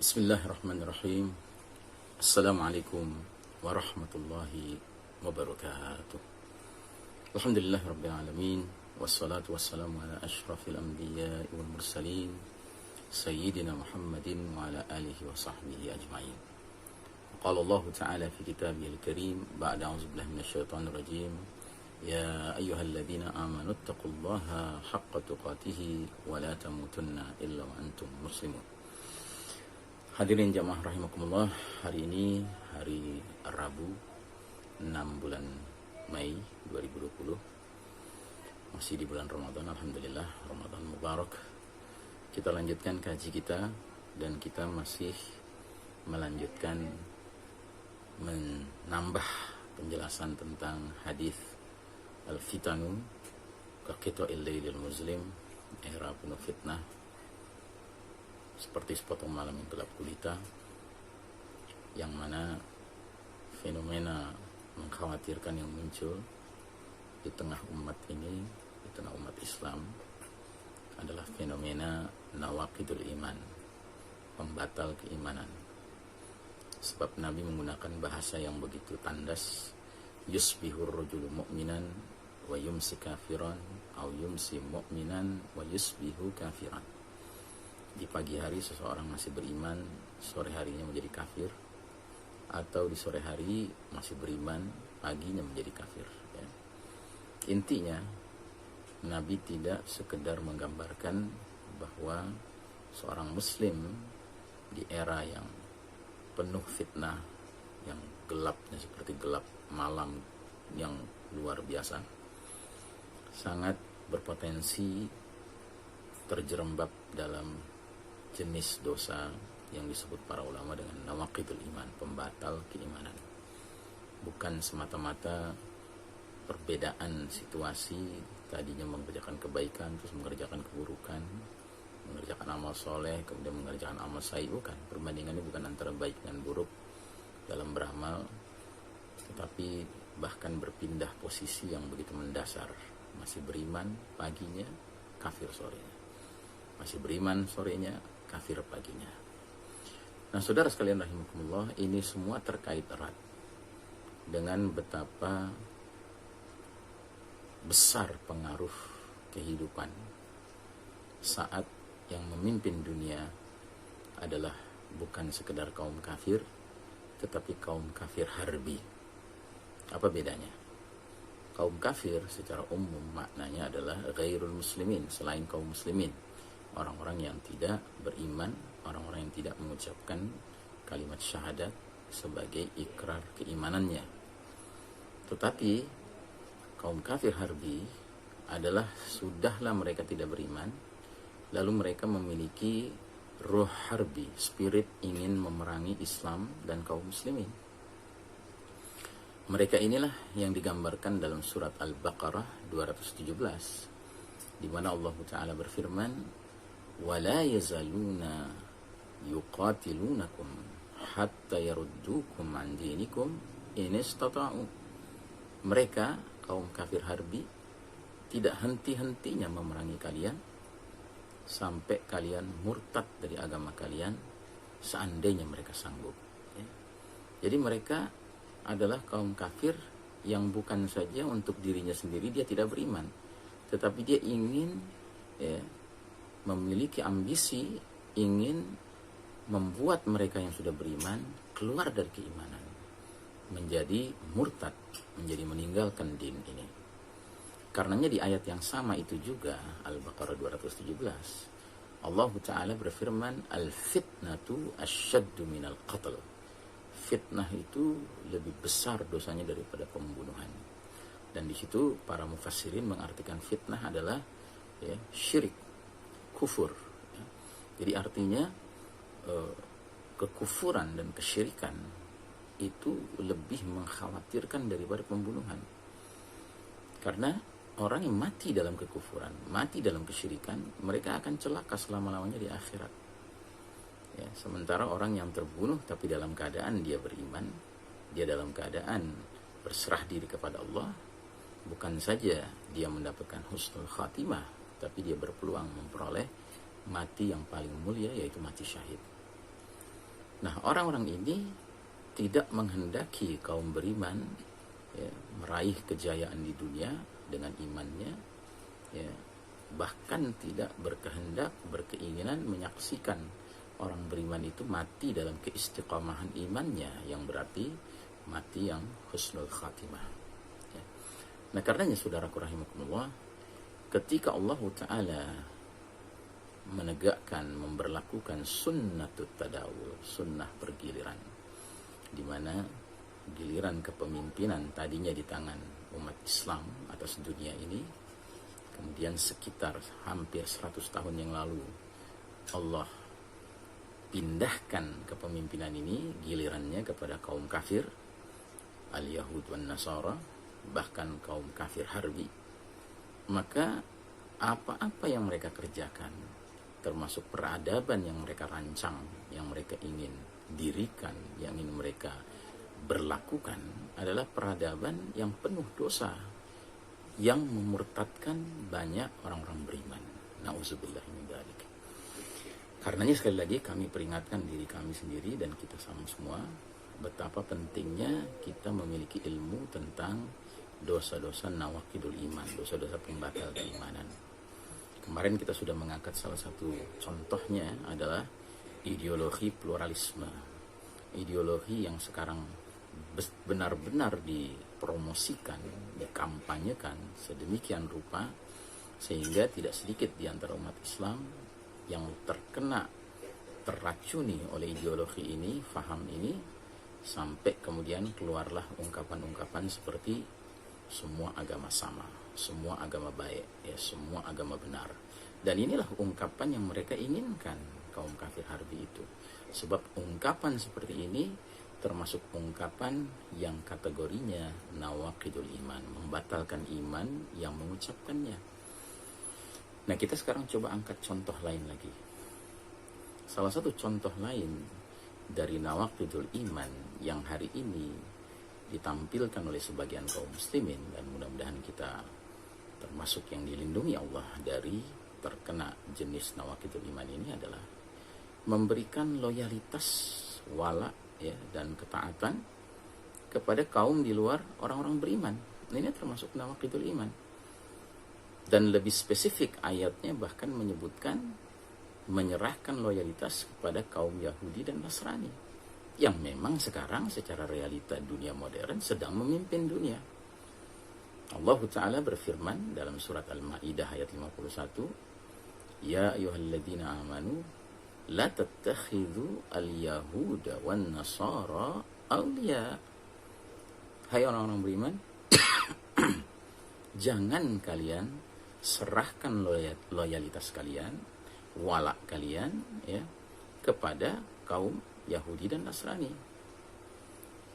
Bismillahirrahmanirrahim. Assalamualaikum warahmatullahi wabarakatuh. Alhamdulillahirabbil alamin, wassalatu wassalamu ala asyrafil anbiya'i wal mursalin sayyidina Muhammadin wa ala alihi wa sahbihi ajma'in. Qala Allah ta'ala fi kitabihil karim ba'da a'udzu billahi minasyaitonir rajim. Ya ayyuhalladzina amanu taqullaha haqqa tuqatih wa la tamutunna illa wa antum muslimun. Hadirin jamaah rahimakumullah, hari ini hari Rabu 6 bulan Mei 2020, masih di bulan Ramadan. Alhamdulillah, Ramadan Mubarak. Kita lanjutkan kaji kita, dan kita masih melanjutkan menambah penjelasan tentang hadis al-fitanu kaqita'il lailil muslim, era penuh fitnah seperti sepotong malam yang gelap gulita, yang mana fenomena mengkhawatirkan yang muncul di tengah umat ini, di tengah umat Islam, adalah fenomena nawaqidul iman, pembatal keimanan. Sebab Nabi menggunakan bahasa yang begitu tandas, yusbihur rajulu mu'minan wa yumsi kafiran, au yumsi mu'minan wa yusbihu kafiran. Di pagi hari seseorang masih beriman, sore harinya menjadi kafir, atau di sore hari masih beriman, paginya menjadi kafir, ya. Intinya, Nabi tidak sekedar menggambarkan bahwa seorang muslim di era yang penuh fitnah, yang gelapnya seperti gelap malam yang luar biasa, sangat berpotensi terjerembab dalam jenis dosa yang disebut para ulama dengan nawaqidul iman, pembatal keimanan. Bukan semata-mata perbedaan situasi, tadinya mengerjakan kebaikan terus mengerjakan keburukan, mengerjakan amal soleh kemudian mengerjakan amal sayyi, bukan. Perbandingannya bukan antara baik dan buruk dalam beramal, tetapi bahkan berpindah posisi yang begitu mendasar. Masih beriman paginya, kafir sorenya. Masih beriman sorenya, kafir paginya. Nah, saudara sekalian rahimakumullah, ini semua terkait erat dengan betapa besar pengaruh kehidupan saat yang memimpin dunia adalah bukan sekedar kaum kafir, tetapi kaum kafir harbi. Apa bedanya? Kaum kafir secara umum maknanya adalah ghairul muslimin, selain kaum muslimin, orang-orang yang tidak beriman, orang-orang yang tidak mengucapkan kalimat syahadat sebagai ikrar keimanannya. Tetapi kaum kafir harbi adalah sudahlah mereka tidak beriman, lalu mereka memiliki ruh harbi, spirit ingin memerangi Islam dan kaum muslimin. Mereka inilah yang digambarkan dalam surat Al-Baqarah 217, di mana Allah Ta'ala berfirman, وَلَا يَزَالُونَ يُقَاتِلُونَكُمْ حَتَّى يَرُدُّوكُمْ عَنْ دِينِكُمْ إِنِ اسْتَطَاعُوا. Mereka, kaum kafir harbi, tidak henti-hentinya memerangi kalian sampai kalian murtad dari agama kalian, seandainya mereka sanggup, ya. Jadi mereka adalah kaum kafir yang bukan saja untuk dirinya sendiri dia tidak beriman, tetapi dia ingin, ya, memiliki ambisi, ingin membuat mereka yang sudah beriman keluar dari keimanan, menjadi murtad, menjadi meninggalkan din ini. Karenanya di ayat yang sama itu juga, Al-Baqarah 217, Allah Ta'ala berfirman, al-fitnatu asyaddu minal qatl. Fitnah itu lebih besar dosanya daripada pembunuhan. Dan di situ para mufassirin mengartikan fitnah adalah, ya, syirik, kufur, ya. Jadi artinya kekufuran dan kesyirikan itu lebih mengkhawatirkan daripada pembunuhan. Karena orang yang mati dalam kekufuran, mati dalam kesyirikan, mereka akan celaka selama-lamanya di akhirat, ya. Sementara orang yang terbunuh tapi dalam keadaan dia beriman, dia dalam keadaan berserah diri kepada Allah, bukan saja dia mendapatkan husnul khatimah, tapi dia berpeluang memperoleh mati yang paling mulia, yaitu mati syahid. Nah, orang-orang ini tidak menghendaki kaum beriman ya, meraih kejayaan di dunia dengan imannya, ya, bahkan tidak berkeinginan menyaksikan orang beriman itu mati dalam keistiqomahan imannya, yang berarti mati yang husnul khatimah. Ya. Nah, karenanya saudaraku rahimakumullah, ketika Allah Ta'ala menegakkan, memberlakukan sunnatut tadawul, sunnah bergiliran, di mana giliran kepemimpinan tadinya di tangan umat Islam atas dunia ini, kemudian sekitar hampir 100 tahun yang lalu Allah pindahkan kepemimpinan ini, gilirannya kepada kaum kafir, al-Yahud wan Nasara, bahkan kaum kafir harbi. Maka apa-apa yang mereka kerjakan, termasuk peradaban yang mereka rancang, yang mereka ingin dirikan, yang ingin mereka berlakukan, adalah peradaban yang penuh dosa, yang memurtadkan banyak orang-orang beriman. Na'udzubillah min dzalik. Karenanya sekali lagi kami peringatkan diri kami sendiri dan kita sama semua, betapa pentingnya kita memiliki ilmu tentang dosa-dosa nawaqidul iman, dosa-dosa pembatal keimanan. Kemarin kita sudah mengangkat salah satu contohnya adalah ideologi pluralisme. Ideologi yang sekarang benar-benar dipromosikan, dikampanyekan sedemikian rupa, sehingga tidak sedikit di antara umat Islam yang terracuni oleh ideologi ini, faham ini, sampai kemudian keluarlah ungkapan-ungkapan seperti semua agama sama, semua agama baik, ya, semua agama benar. Dan inilah ungkapan yang mereka inginkan, kaum kafir harbi itu. Sebab ungkapan seperti ini termasuk ungkapan yang kategorinya nawaqidul iman, membatalkan iman yang mengucapkannya. Nah, kita sekarang coba angkat contoh lain lagi. Salah satu contoh lain dari nawaqidul iman yang hari ini ditampilkan oleh sebagian kaum muslimin, dan mudah-mudahan kita termasuk yang dilindungi Allah dari terkena jenis nawaqidul iman ini, adalah memberikan loyalitas, wala, ya, dan ketaatan kepada kaum di luar orang-orang beriman. Ini termasuk nawaqidul iman. Dan lebih spesifik ayatnya bahkan menyebutkan menyerahkan loyalitas kepada kaum Yahudi dan Nasrani, yang memang sekarang secara realita dunia modern sedang memimpin dunia. Allah Ta'ala berfirman dalam surat Al-Ma'idah ayat 51, Ya ayyuhalladzina amanu la tattakhidhu al-yahuda wan nasara awliya. Hai orang-orang beriman, jangan kalian serahkan loyalitas kalian, walak kalian, ya, kepada kaum Yahudi dan Nasrani.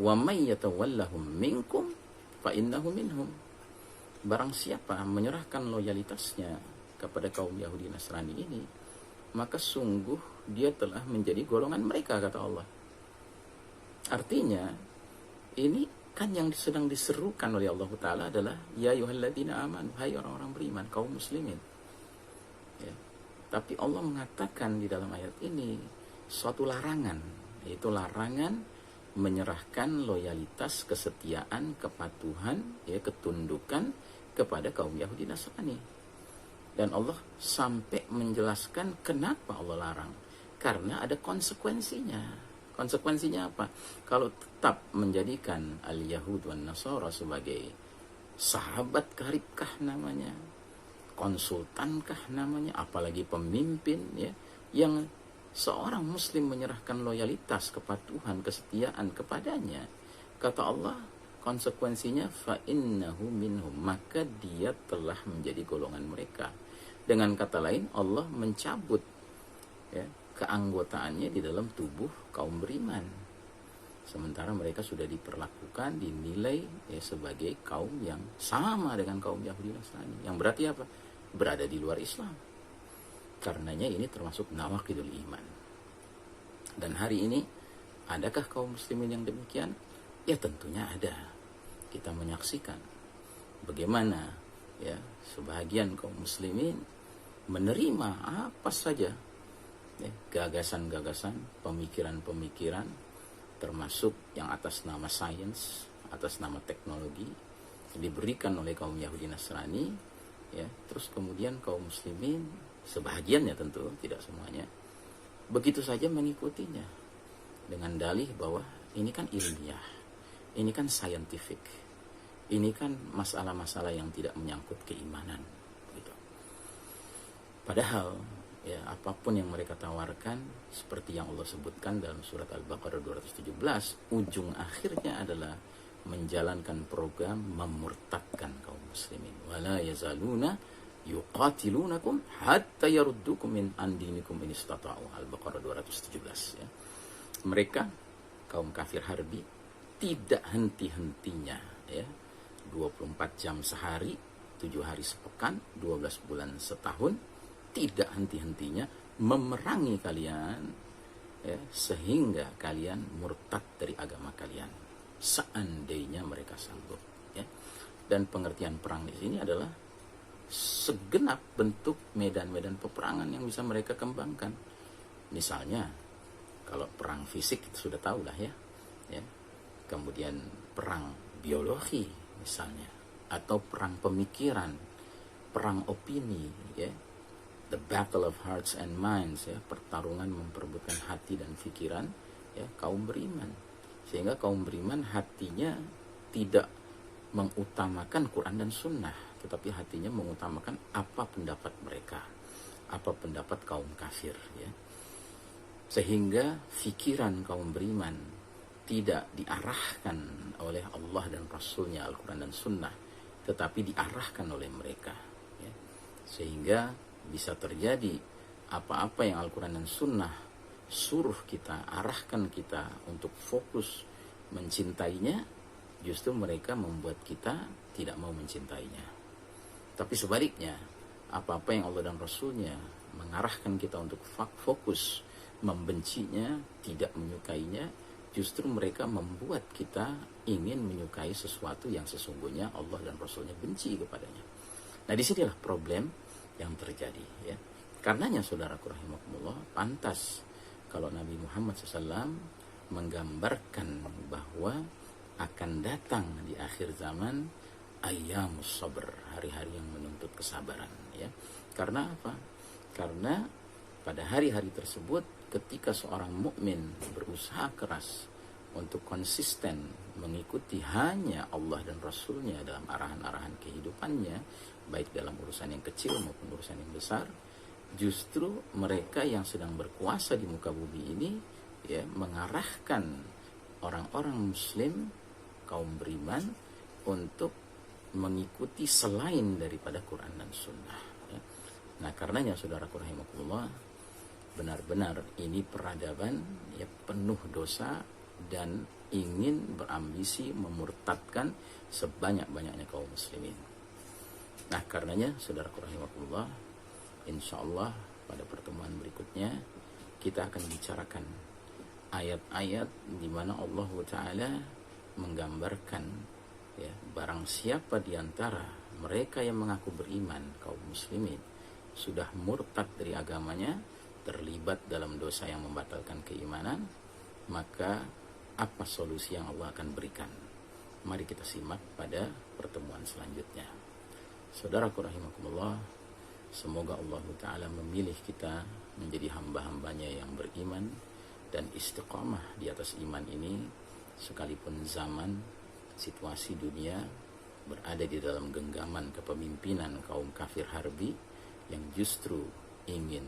Wa may yatawallahum minkum fa innahu minhum. Barang siapa menyerahkan loyalitasnya kepada kaum Yahudi Nasrani ini, maka sungguh dia telah menjadi golongan mereka, kata Allah. Artinya, ini kan yang sedang diserukan oleh Allah Ta'ala adalah ya ayyuhalladzina amanu, hai orang-orang beriman, kaum muslimin, ya. Tapi Allah mengatakan di dalam ayat ini suatu larangan, yaitu larangan menyerahkan loyalitas, kesetiaan, kepatuhan, ya, ketundukan kepada kaum Yahudi Nasrani. Dan Allah sampai menjelaskan kenapa Allah larang, karena ada konsekuensinya. Konsekuensinya apa? Kalau tetap menjadikan al-Yahud wan Nasara sebagai sahabat karibkah namanya, konsultankah namanya, apalagi pemimpin, ya, yang seorang muslim menyerahkan loyalitas, kepatuhan, kesetiaan kepadanya, kata Allah, konsekuensinya fa innahu minhum, maka dia telah menjadi golongan mereka. Dengan kata lain, Allah mencabut, ya, keanggotaannya di dalam tubuh kaum beriman, sementara mereka sudah diperlakukan, dinilai, ya, sebagai kaum yang sama dengan kaum Yahudi Nasrani, yang berarti apa? Berada di luar Islam. Karenanya ini termasuk nawaqidul iman. Dan hari ini adakah kaum muslimin yang demikian? Ya, tentunya ada. Kita menyaksikan bagaimana, ya, sebahagian kaum muslimin menerima apa saja ya, gagasan-gagasan, pemikiran-pemikiran, termasuk yang atas nama sains, atas nama teknologi, diberikan oleh kaum Yahudi Nasrani, ya, terus kemudian kaum muslimin, sebahagiannya tentu, tidak semuanya, begitu saja mengikutinya dengan dalih bahwa ini kan ilmiah, ini kan scientific, ini kan masalah-masalah yang tidak menyangkut keimanan, gitu. Padahal ya, apapun yang mereka tawarkan, seperti yang Allah sebutkan dalam surat Al-Baqarah 217, ujung akhirnya adalah menjalankan program memurtadkan kaum muslimin. Wala yazaluna yuqatilunakum hatta yaruddukum min andinikum in istata'u. Al-Baqarah 217, ya. Mereka kaum kafir harbi tidak henti-hentinya, ya. 24 jam sehari, 7 hari sepekan, 12 bulan setahun, tidak henti-hentinya memerangi kalian, ya, sehingga kalian murtad dari agama kalian, seandainya mereka sanggup, ya. Dan pengertian perang di sini adalah segenap bentuk medan-medan peperangan yang bisa mereka kembangkan. Misalnya kalau perang fisik itu sudah tahu lah, ya. Kemudian perang biologi misalnya, atau perang pemikiran, perang opini, ya, the battle of hearts and minds, ya, pertarungan memperebutkan hati dan pikiran, ya, kaum beriman, sehingga kaum beriman hatinya tidak mengutamakan Quran dan Sunnah, tetapi hatinya mengutamakan apa pendapat mereka, apa pendapat kaum kafir, ya. Sehingga pikiran kaum beriman tidak diarahkan oleh Allah dan Rasulnya, Al-Quran dan Sunnah, tetapi diarahkan oleh mereka, ya. Sehingga bisa terjadi apa-apa yang Al-Quran dan Sunnah suruh kita, arahkan kita untuk fokus mencintainya, justru mereka membuat kita tidak mau mencintainya. Tapi sebaliknya, apa-apa yang Allah dan Rasulnya mengarahkan kita untuk fokus membencinya, tidak menyukainya, justru mereka membuat kita ingin menyukai sesuatu yang sesungguhnya Allah dan Rasulnya benci kepadanya. Nah, disinilah problem yang terjadi, ya. Karenanya saudaraku rahimakumullah, pantas kalau Nabi Muhammad SAW menggambarkan bahwa akan datang di akhir zaman ayyamus sabr, hari-hari yang menuntut kesabaran, ya. Karena apa? Karena pada hari-hari tersebut, ketika seorang mukmin berusaha keras untuk konsisten mengikuti hanya Allah dan Rasulnya dalam arahan-arahan kehidupannya, baik dalam urusan yang kecil maupun urusan yang besar, justru mereka yang sedang berkuasa di muka bumi ini, ya, mengarahkan orang-orang muslim, kaum beriman, untuk mengikuti selain daripada Quran dan Sunnah, ya. Nah, karenanya saudaraku rahimakumullah, benar-benar ini peradaban, ya, penuh dosa dan ingin berambisi memurtadkan sebanyak-banyaknya kaum muslimin. Nah, karenanya saudaraku rahimakumullah, insyaallah pada pertemuan berikutnya kita akan bicarakan ayat-ayat di mana Allah Ta'ala menggambarkan, ya, barang siapa di antara mereka yang mengaku beriman, kaum muslimin, sudah murtad dari agamanya, terlibat dalam dosa yang membatalkan keimanan, maka apa solusi yang Allah akan berikan? Mari kita simak pada pertemuan selanjutnya. Saudaraku rahimakumullah, semoga Allah Ta'ala memilih kita menjadi hamba-hambanya yang beriman dan istiqamah di atas iman ini, sekalipun zaman, situasi dunia berada di dalam genggaman kepemimpinan kaum kafir harbi yang justru ingin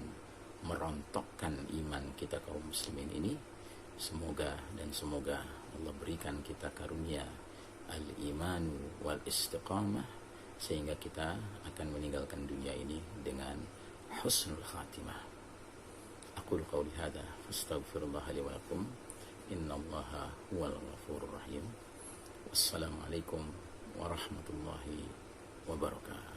merontokkan iman kita kaum muslimin ini. Semoga Allah berikan kita karunia al-imanu wal istiqamah, sehingga kita akan meninggalkan dunia ini dengan husnul khatimah. Aqulu qawli hadha fastaghfirullah li wa lakum, innallaha huwal ghafurur rahim. Wassalamualaikum warahmatullahi wabarakatuh.